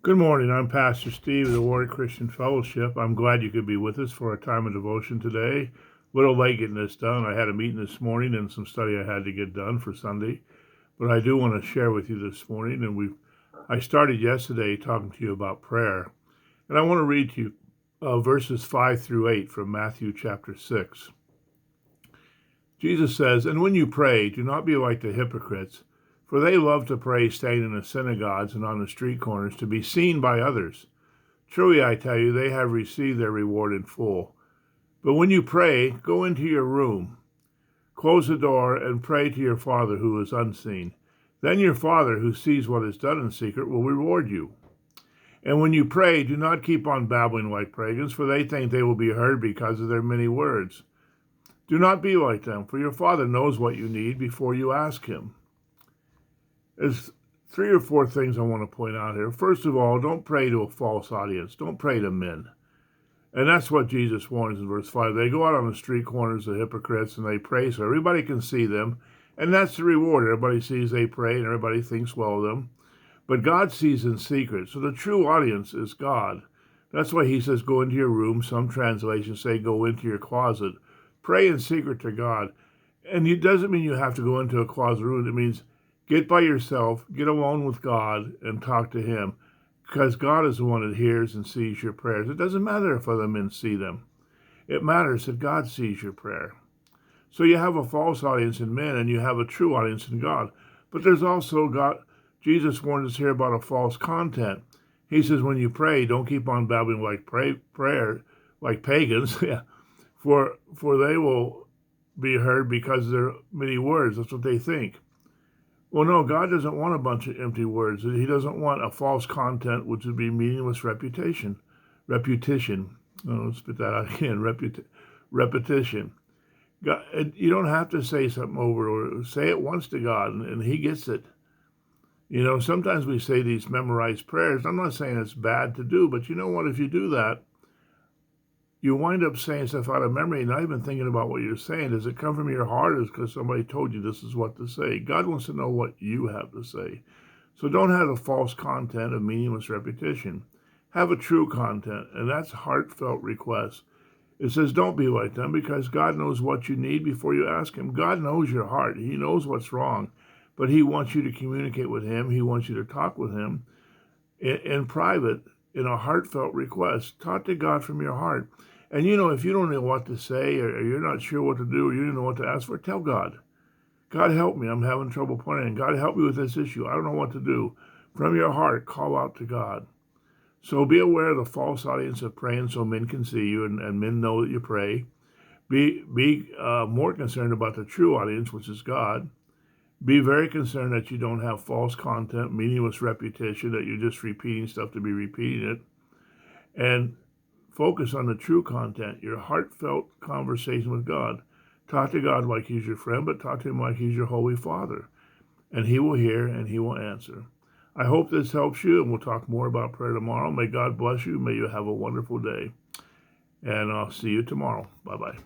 Good morning. I'm Pastor Steve of the Warrior Christian Fellowship. I'm glad you could be with us for our time of devotion today. A little late getting this done. I had a meeting this morning and some study I had to get done for Sunday. But I do want to share with you this morning. I started yesterday talking to you about prayer. And I want to read to you verses 5 through 8 from Matthew chapter 6. Jesus says, "And when you pray, do not be like the hypocrites, for they love to pray staying in the synagogues and on the street corners to be seen by others. Truly I tell you, they have received their reward in full. But when you pray, go into your room, close the door, and pray to your Father who is unseen. Then your Father who sees what is done in secret will reward you. And when you pray, do not keep on babbling like pagans, for they think they will be heard because of their many words. Do not be like them, for your Father knows what you need before you ask him." There's 3 or 4 things I want to point out here. First of all, don't pray to a false audience. Don't pray to men. And that's what Jesus warns in verse 5. They go out on the street corners, the hypocrites, and they pray so everybody can see them. And that's the reward. Everybody sees they pray and everybody thinks well of them. But God sees in secret. So the true audience is God. That's why he says go into your room. Some translations say go into your closet. Pray in secret to God. And it doesn't mean you have to go into a closet room. It means get by yourself, get alone with God, and talk to him. Because God is the one that hears and sees your prayers. It doesn't matter if other men see them. It matters that God sees your prayer. So you have a false audience in men, and you have a true audience in God. But there's also God. Jesus warns us here about a false content. He says when you pray, don't keep on babbling like prayer, like pagans, yeah, for they will be heard because of their many words. That's what they think. Well, no, God doesn't want a bunch of empty words. He doesn't want a false content, which would be meaningless repetition. Let's spit that out again. Repetition. God, you don't have to say something over or say it once to God, and he gets it. You know, sometimes we say these memorized prayers. I'm not saying it's bad to do, but you know what? If you do that, you wind up saying stuff out of memory, not even thinking about what you're saying. Does it come from your heart, or is it because somebody told you this is what to say? God wants to know what you have to say. So don't have a false content of meaningless repetition. Have a true content, and that's heartfelt request. It says don't be like them because God knows what you need before you ask him. God knows your heart. He knows what's wrong, but he wants you to communicate with him. He wants you to talk with him in private, in a heartfelt request. Talk to God from your heart. And you know, if you don't know what to say, or you're not sure what to do, or you don't know what to ask for, tell God. God, help me. I'm having trouble praying. God, help me with this issue. I don't know what to do. From your heart, call out to God. So be aware of the false audience of praying so men can see you and men know that you pray. Be more concerned about the true audience, which is God. Be very concerned that you don't have false content, meaningless repetition, that you're just repeating stuff to be repeating it. And focus on the true content, your heartfelt conversation with God. Talk to God like he's your friend, but talk to him like he's your Holy Father. And he will hear and he will answer. I hope this helps you, and we'll talk more about prayer tomorrow. May God bless you. May you have a wonderful day. And I'll see you tomorrow. Bye-bye.